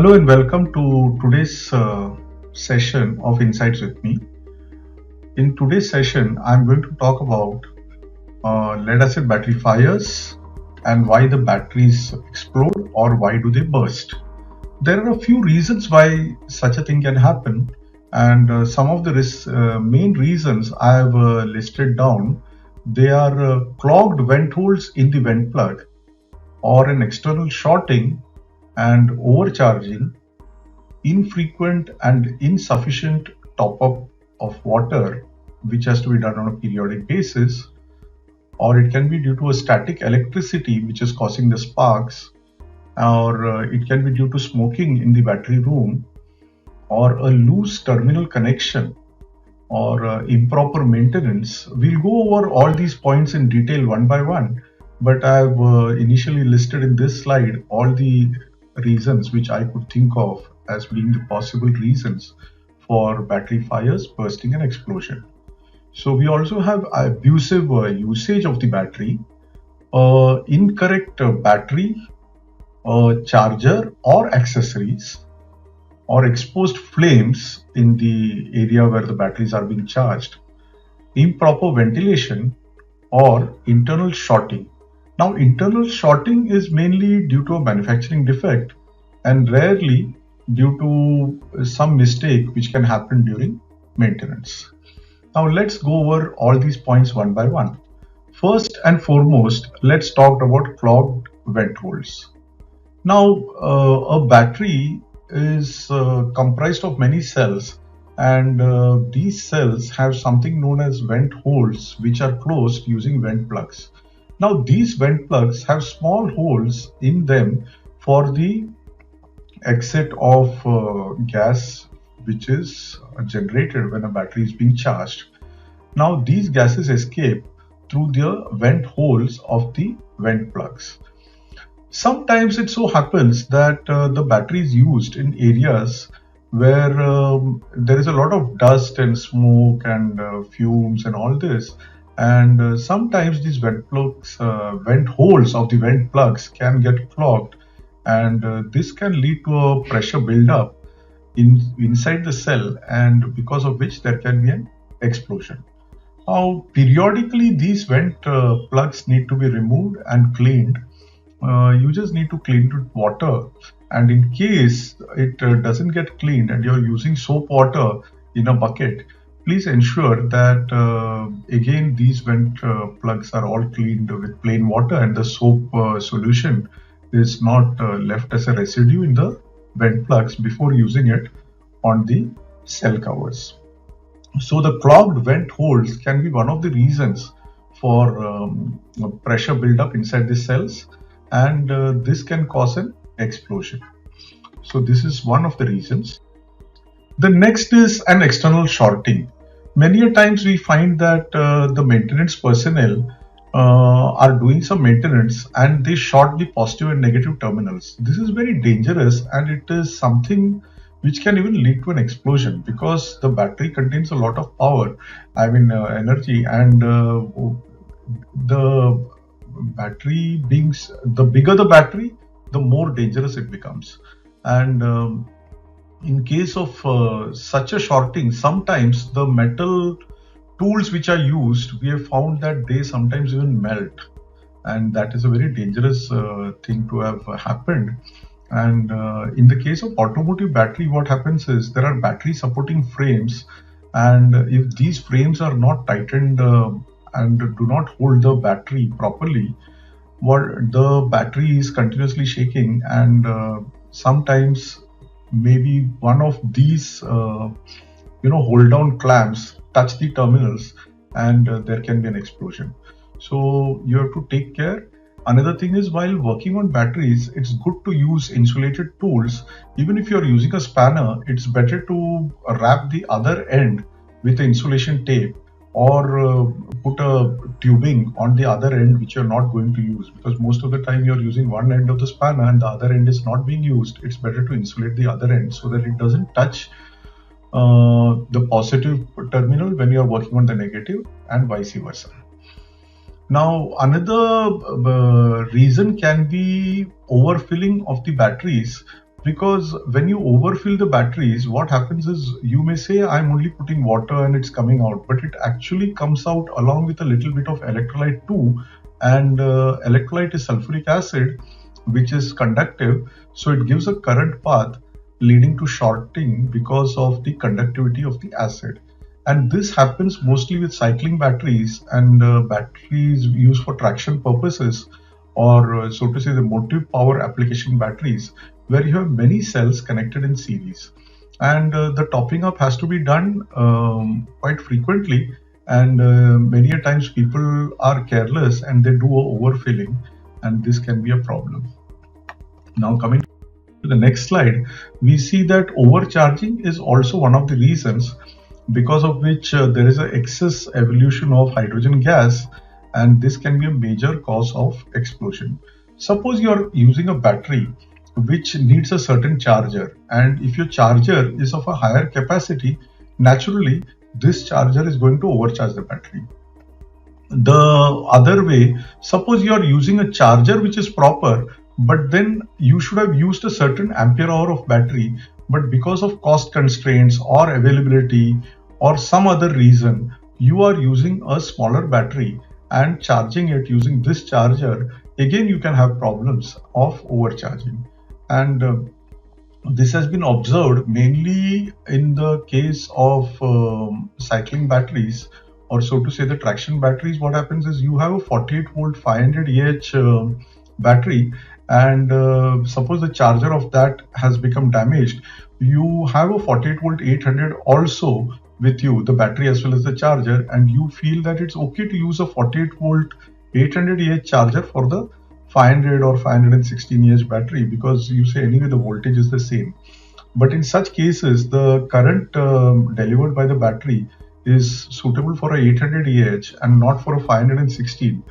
Hello and welcome to today's session of Insights with me. In today's session, I'm going to talk about lead acid battery fires and why the batteries explode or why do they burst. There are a few reasons why such a thing can happen, and some of the main reasons I have listed down. They are clogged vent holes in the vent plug, or an external shorting and overcharging, infrequent and insufficient top up of water, which has to be done on a periodic basis, or it can be due to a static electricity which is causing the sparks, or it can be due to smoking in the battery room, or a loose terminal connection, or improper maintenance. We'll go over all these points in detail one by one, but I've initially listed in this slide all the reasons which I could think of as being the possible reasons for battery fires, bursting, and explosion. So we also have abusive usage of the battery, incorrect battery, charger or accessories, or exposed flames in the area where the batteries are being charged, improper ventilation, or internal shorting. Now, internal shorting is mainly due to a manufacturing defect and rarely due to some mistake which can happen during maintenance. Now, let's go over all these points one by one. First and foremost, let's talk about clogged vent holes. Now, a battery is comprised of many cells, and these cells have something known as vent holes which are closed using vent plugs. Now, these vent plugs have small holes in them for the exit of gas which is generated when a battery is being charged. Now, these gases escape through the vent holes of the vent plugs. Sometimes it so happens that the battery is used in areas where there is a lot of dust and smoke and fumes and all this, and sometimes these vent plugs, vent holes of the vent plugs can get clogged, and this can lead to a pressure buildup inside the cell, and because of which there can be an explosion. Now, periodically these vent plugs need to be removed and cleaned. You just need to clean it with water, and in case it doesn't get cleaned and you're using soap water in a bucket, please ensure that again these vent plugs are all cleaned with plain water and the soap solution is not left as a residue in the vent plugs before using it on the cell covers. So the clogged vent holes can be one of the reasons for pressure buildup inside the cells, and this can cause an explosion. So this is one of the reasons. The next is an external shorting. Many a times we find that the maintenance personnel are doing some maintenance and they short the positive and negative terminals. This is very dangerous, and it is something which can even lead to an explosion because the battery contains a lot of power, energy, and the battery being the bigger the battery, the more dangerous it becomes. And in case of such a shorting, sometimes the metal tools which are used, we have found that they sometimes even melt, and that is a very dangerous thing to have happened. And in the case of automotive battery, what happens is there are battery supporting frames, and if these frames are not tightened and do not hold the battery properly, the battery is continuously shaking, and sometimes maybe one of these hold down clamps touch the terminals, and there can be an explosion. So you have to take care. Another thing is, while working on batteries, it's good to use insulated tools. Even if you're using a spanner, it's better to wrap the other end with insulation tape, or put a tubing on the other end which you're not going to use, because most of the time you're using one end of the spanner and the other end is not being used. It's better to insulate the other end so that it doesn't touch the positive terminal when you're working on the negative, and vice versa. Now, another reason can be overfilling of the batteries because when you overfill the batteries, what happens is you may say I'm only putting water and it's coming out, but it actually comes out along with a little bit of electrolyte too. And electrolyte is sulfuric acid, which is conductive, so it gives a current path leading to shorting because of the conductivity of the acid. And this happens mostly with cycling batteries and batteries used for traction purposes, or so to say the motive power application batteries, where you have many cells connected in series. And the topping up has to be done quite frequently, and many a times people are careless and they do overfilling, and this can be a problem. Now coming to the next slide, we see that overcharging is also one of the reasons because of which there is an excess evolution of hydrogen gas, and this can be a major cause of explosion. Suppose you are using a battery which needs a certain charger, and if your charger is of a higher capacity, naturally this charger is going to overcharge the battery. The other way, suppose you are using a charger which is proper, but then you should have used a certain ampere hour of battery, but because of cost constraints or availability or some other reason, you are using a smaller battery and charging it using this charger, again you can have problems of overcharging. And this has been observed mainly in the case of cycling batteries, or so to say the traction batteries. What happens is you have a 48 volt 500 Ah battery, and suppose the charger of that has become damaged, you have a 48 volt 800 also with you, the battery as well as the charger, and you feel that it's okay to use a 48 volt 800 Ah charger for the 500 or 516 Ah battery, because you say anyway the voltage is the same. But in such cases, the current delivered by the battery is suitable for a 800 Ah and not for a 516.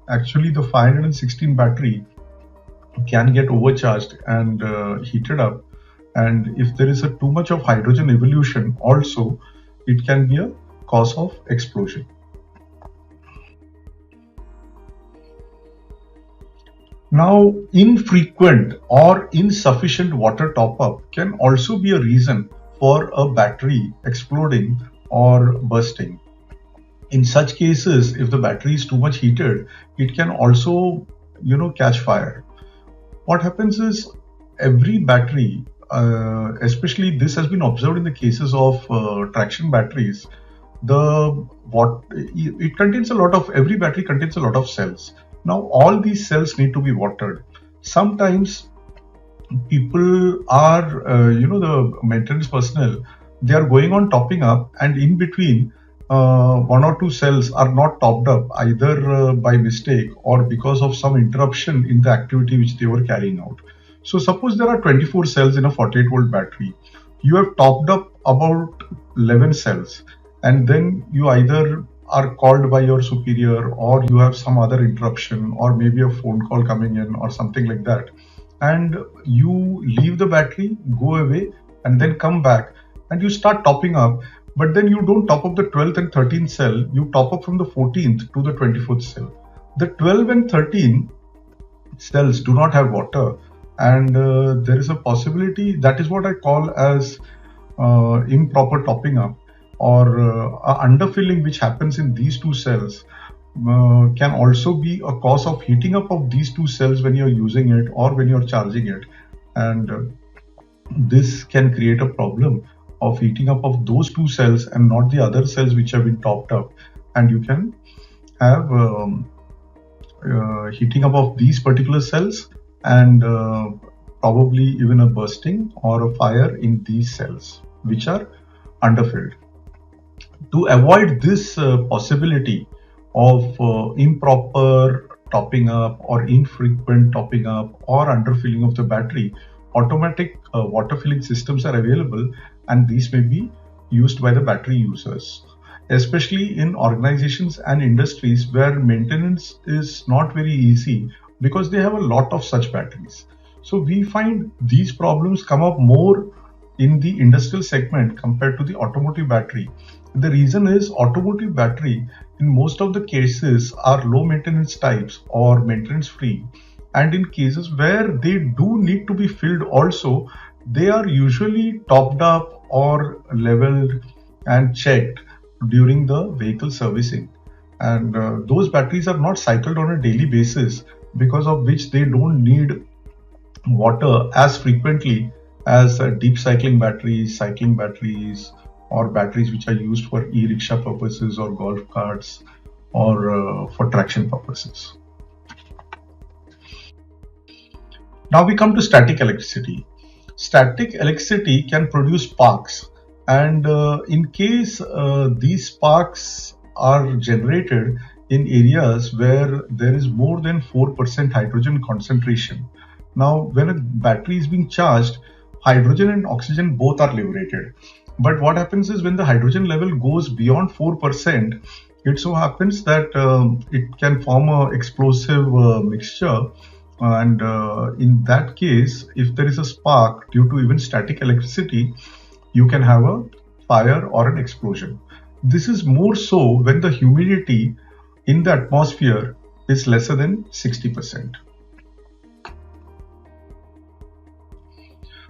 Actually, the 516 battery can get overcharged and heated up, and if there is a too much of hydrogen evolution also, it can be a cause of explosion. Now, infrequent or insufficient water top-up can also be a reason for a battery exploding or bursting. In such cases, if the battery is too much heated, it can also, catch fire. What happens is every battery, especially this has been observed in the cases of traction batteries, every battery contains a lot of cells. Now all these cells need to be watered. Sometimes people are, the maintenance personnel, they are going on topping up, and in between one or two cells are not topped up, either by mistake or because of some interruption in the activity which they were carrying out. So suppose there are 24 cells in a 48 volt battery. You have topped up about 11 cells, and then you either are called by your superior, or you have some other interruption, or maybe a phone call coming in or something like that, and you leave the battery, go away, and then come back and you start topping up. But then you don't top up the 12th and 13th cell, you top up from the 14th to the 24th cell. The 12 and 13 cells do not have water, and there is a possibility, that is what I call as improper topping up, or underfilling which happens in these two cells can also be a cause of heating up of these two cells when you're using it or when you're charging it. And this can create a problem of heating up of those two cells and not the other cells which have been topped up, and you can have heating up of these particular cells, and probably even a bursting or a fire in these cells which are underfilled. To avoid this possibility of improper topping up or infrequent topping up or underfilling of the battery, automatic water filling systems are available, and these may be used by the battery users, especially in organizations and industries where maintenance is not very easy because they have a lot of such batteries. So we find these problems come up more in the industrial segment compared to the automotive battery. The reason is automotive battery in most of the cases are low maintenance types or maintenance free, and in cases where they do need to be filled also, they are usually topped up or leveled and checked during the vehicle servicing. And those batteries are not cycled on a daily basis, because of which they don't need water as frequently as deep cycling batteries, or batteries which are used for e-rickshaw purposes or golf carts, or for traction purposes. Now we come to static electricity. Static electricity can produce sparks, and in case these sparks are generated in areas where there is more than 4% hydrogen concentration. Now, when a battery is being charged, hydrogen and oxygen both are liberated. But what happens is, when the hydrogen level goes beyond 4%, it so happens that it can form a explosive mixture, and in that case, if there is a spark due to even static electricity, you can have a fire or an explosion. This is more so when the humidity in the atmosphere is lesser than 60%.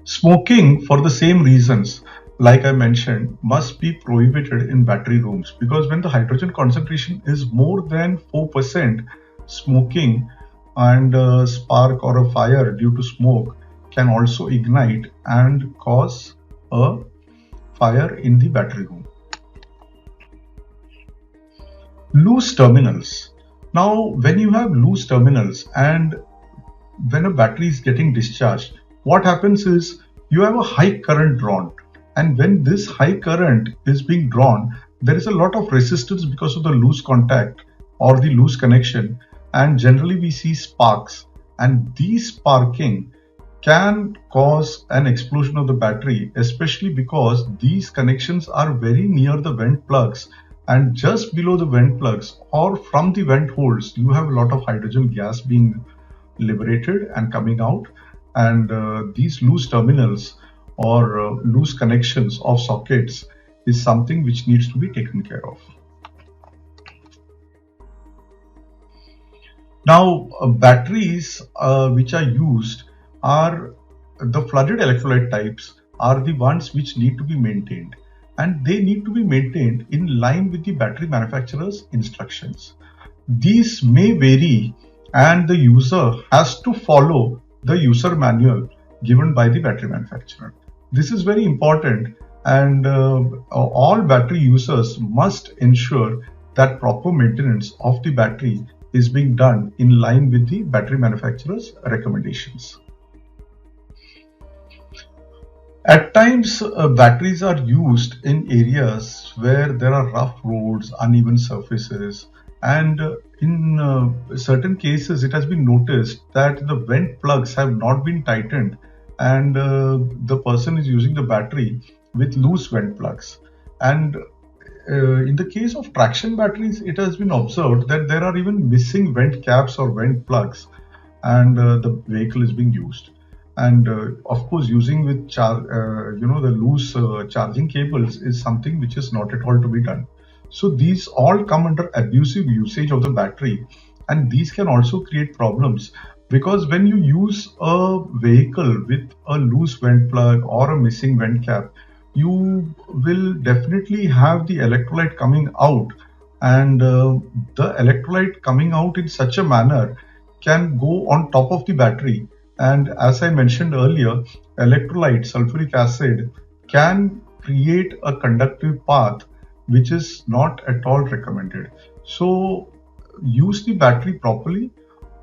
Smoking, for the same reasons, like I mentioned, must be prohibited in battery rooms, because when the hydrogen concentration is more than 4%, smoking and a spark or a fire due to smoke can also ignite and cause a fire in the battery room. Loose terminals. Now, when you have loose terminals and when a battery is getting discharged, what happens is you have a high current drawn. And when this high current is being drawn, there is a lot of resistance because of the loose contact or the loose connection. And generally we see sparks, and these sparking can cause an explosion of the battery, especially because these connections are very near the vent plugs, and just below the vent plugs or from the vent holes, you have a lot of hydrogen gas being liberated and coming out. And these loose terminals or loose connections of sockets is something which needs to be taken care of. Now, batteries which are used are the flooded electrolyte types, are the ones which need to be maintained, and they need to be maintained in line with the battery manufacturer's instructions. These may vary, and the user has to follow the user manual given by the battery manufacturer. This is very important, and all battery users must ensure that proper maintenance of the battery is being done in line with the battery manufacturer's recommendations. At times, batteries are used in areas where there are rough roads, uneven surfaces, and in certain cases, it has been noticed that the vent plugs have not been tightened, and the person is using the battery with loose vent plugs. And in the case of traction batteries, it has been observed that there are even missing vent caps or vent plugs, and the vehicle is being used. And of course, using with the loose charging cables is something which is not at all to be done. So these all come under abusive usage of the battery, and these can also create problems, because when you use a vehicle with a loose vent plug or a missing vent cap, you will definitely have the electrolyte coming out, and the electrolyte coming out in such a manner can go on top of the battery. And as I mentioned earlier, electrolyte sulfuric acid can create a conductive path, which is not at all recommended. So use the battery properly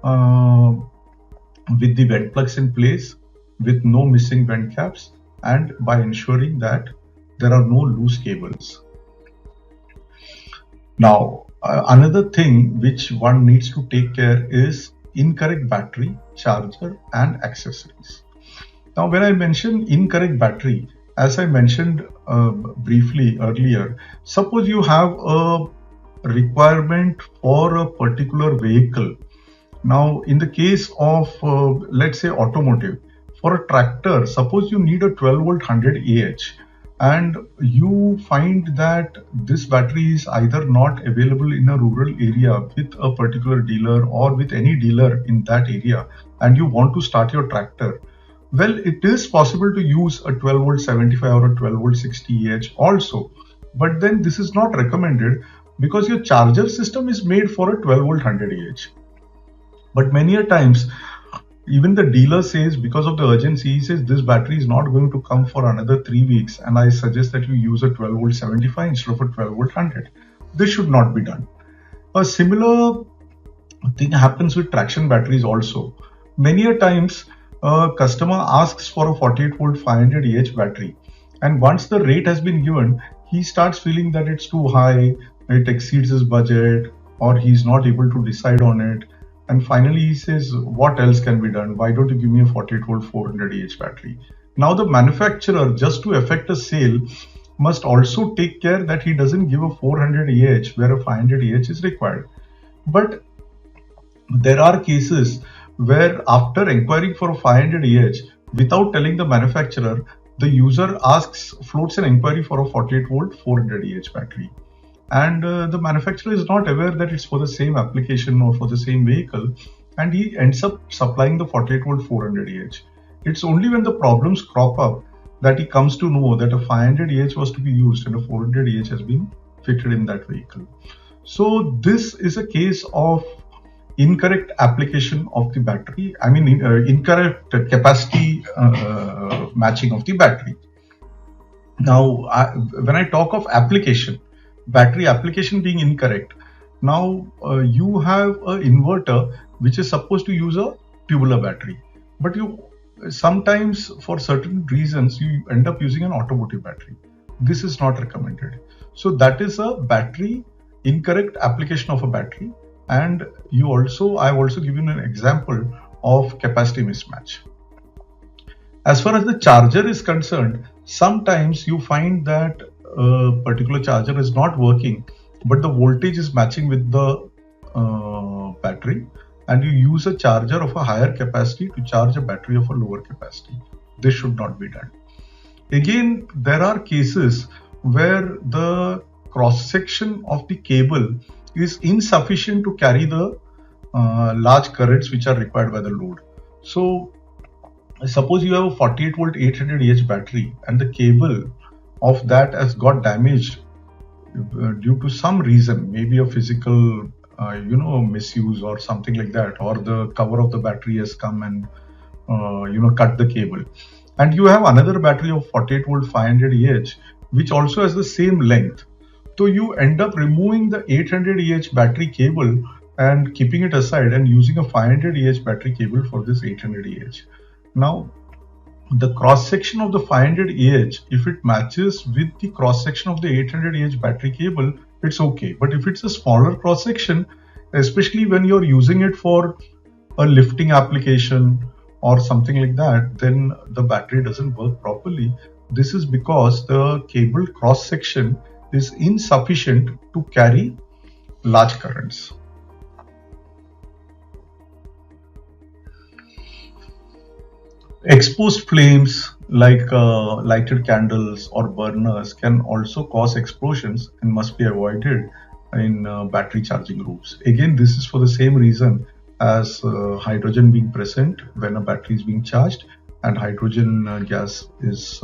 with the vent plugs in place, with no missing vent caps, and by ensuring that there are no loose cables. Now, another thing which one needs to take care is incorrect battery, charger, and accessories. Now, when I mention incorrect battery, as I mentioned briefly earlier, suppose you have a requirement for a particular vehicle. Now, in the case of, let's say, automotive, for a tractor, suppose you need a 12 volt 100 Ah, and you find that this battery is either not available in a rural area with a particular dealer or with any dealer in that area, and you want to start your tractor. Well, it is possible to use a 12 volt 75 or a 12 volt 60 Ah also, but then this is not recommended because your charger system is made for a 12 volt 100 Ah. But many a times, even the dealer says, because of the urgency, he says this battery is not going to come for another 3 weeks, and I suggest that you use a 12 volt 75 instead of a 12 volt 100. This should not be done. A similar thing happens with traction batteries also. Many a times, a customer asks for a 48 volt 500 Ah battery, and once the rate has been given, he starts feeling that it's too high, it exceeds his budget, or he's not able to decide on it. And finally, he says, what else can be done? Why don't you give me a 48 volt 400 Ah battery? Now, the manufacturer, just to effect a sale, must also take care that he doesn't give a 400 Ah where a 500 Ah is required. But there are cases where, after inquiring for a 500 Ah, without telling the manufacturer, the user floats an inquiry for a 48 volt 400 Ah battery. And the manufacturer is not aware that it's for the same application or for the same vehicle, and he ends up supplying the 48 volt 400 Ah. It's only when the problems crop up that he comes to know that a 500 Ah was to be used and a 400 Ah has been fitted in that vehicle. So this is a case of incorrect application of the battery. I mean, incorrect capacity matching of the battery. Now, when I talk of application, battery application being incorrect, now you have an inverter which is supposed to use a tubular battery, but you sometimes, for certain reasons, you end up using an automotive battery. This is not recommended. So that is a battery incorrect application of a battery. And I've also given an example of capacity mismatch. As far as the charger is concerned, sometimes you find that a particular charger is not working, but the voltage is matching with the battery, and you use a charger of a higher capacity to charge a battery of a lower capacity. This should not be done. Again, there are cases where the cross section of the cable is insufficient to carry the large currents which are required by the load. So suppose you have a 48 volt 800 Ah battery and the cable of that has got damaged due to some reason, maybe a physical misuse or something like that, or the cover of the battery has come and cut the cable, and you have another battery of 48 volt 500 Ah which also has the same length. So you end up removing the 800 Ah battery cable and keeping it aside and using a 500 Ah battery cable for this 800 Ah. Now, the cross section of the 500 Ah, if it matches with the cross section of the 800 Ah battery cable, it's okay. But if it's a smaller cross section, especially when you're using it for a lifting application or something like that, then the battery doesn't work properly. This is because the cable cross section is insufficient to carry large currents. Exposed flames like lighted candles or burners can also cause explosions and must be avoided in battery charging rooms. Again, this is for the same reason as hydrogen being present when a battery is being charged, and hydrogen gas is,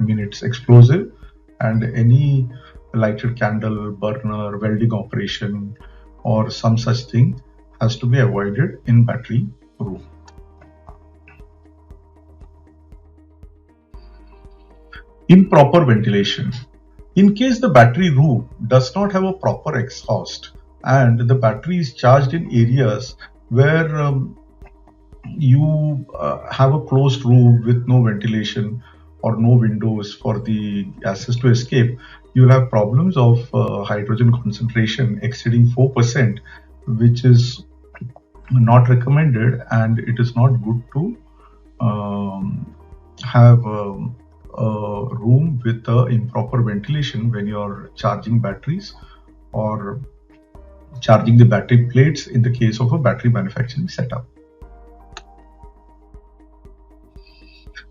it's explosive, and any lighted candle, burner, welding operation or some such thing has to be avoided in battery room. Improper ventilation. In case the battery room does not have a proper exhaust and the battery is charged in areas where you have a closed room with no ventilation or no windows for the gases to escape, you'll have problems of hydrogen concentration exceeding 4%, which is not recommended, and it is not good to have a room with improper ventilation when you're charging batteries or charging the battery plates in the case of a battery manufacturing setup.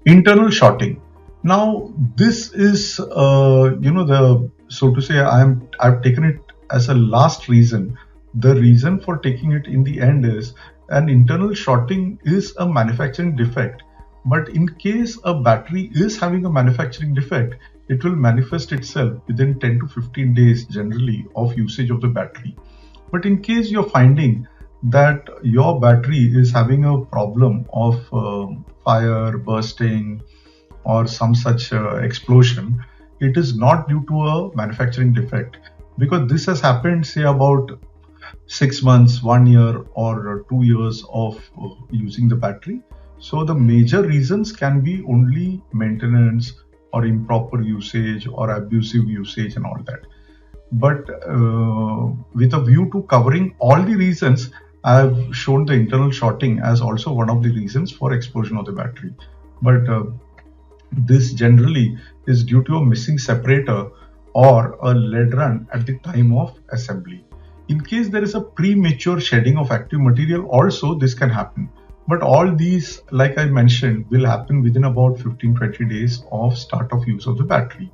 Internal shorting. Now, this is, so to say, I've taken it as a last reason. The reason for taking it in the end is an internal shorting is a manufacturing defect But in case a battery is having a manufacturing defect, it will manifest itself within 10 to 15 days generally of usage of the battery. But in case you're finding that your battery is having a problem of fire, bursting, or some such explosion, it is not due to a manufacturing defect, because this has happened, say, about 6 months, 1 year, or 2 years of using the battery. So the major reasons can be only maintenance or improper usage or abusive usage and all that. But with a view to covering all the reasons, I have shown the internal shorting as also one of the reasons for explosion of the battery. But this generally is due to a missing separator or a lead run at the time of assembly. In case there is a premature shedding of active material, also this can happen. But all these, like I mentioned, will happen within about 15-20 days of start of use of the battery.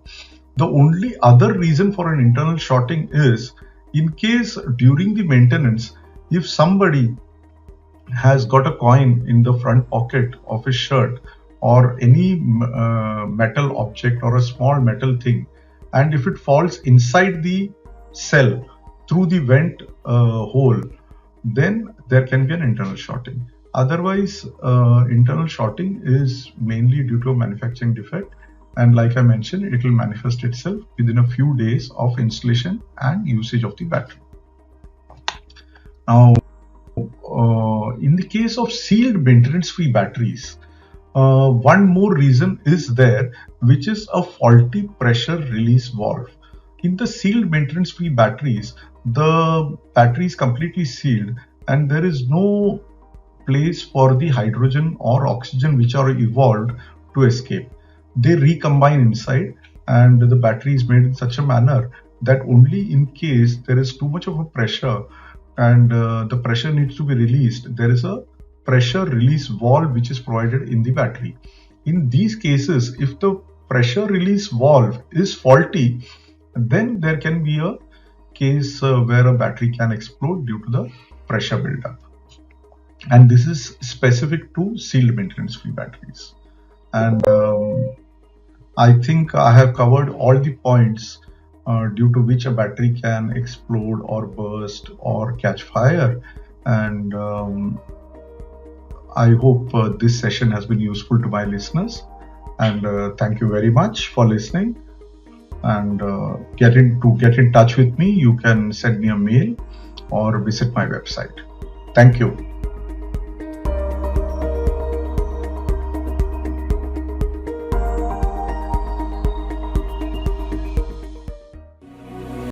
The only other reason for an internal shorting is in case during the maintenance, if somebody has got a coin in the front pocket of his shirt or any metal object or a small metal thing, and if it falls inside the cell through the vent hole, then there can be an internal shorting. Otherwise, internal shorting is mainly due to a manufacturing defect, and like I mentioned, it will manifest itself within a few days of installation and usage of the battery. Now, in the case of sealed maintenance-free batteries, one more reason is there, which is a faulty pressure release valve. In the sealed maintenance-free batteries, the battery is completely sealed and there is no place for the hydrogen or oxygen which are evolved to escape. They recombine inside, and the battery is made in such a manner that only in case there is too much of a pressure and the pressure needs to be released, there is a pressure release valve which is provided in the battery. In these cases, if the pressure release valve is faulty, then there can be a case where a battery can explode due to the pressure buildup. And this is specific to sealed maintenance-free batteries. And I think I have covered all the points due to which a battery can explode or burst or catch fire. And I hope this session has been useful to my listeners. And thank you very much for listening. And to get in touch with me, you can send me a mail or visit my website. Thank you.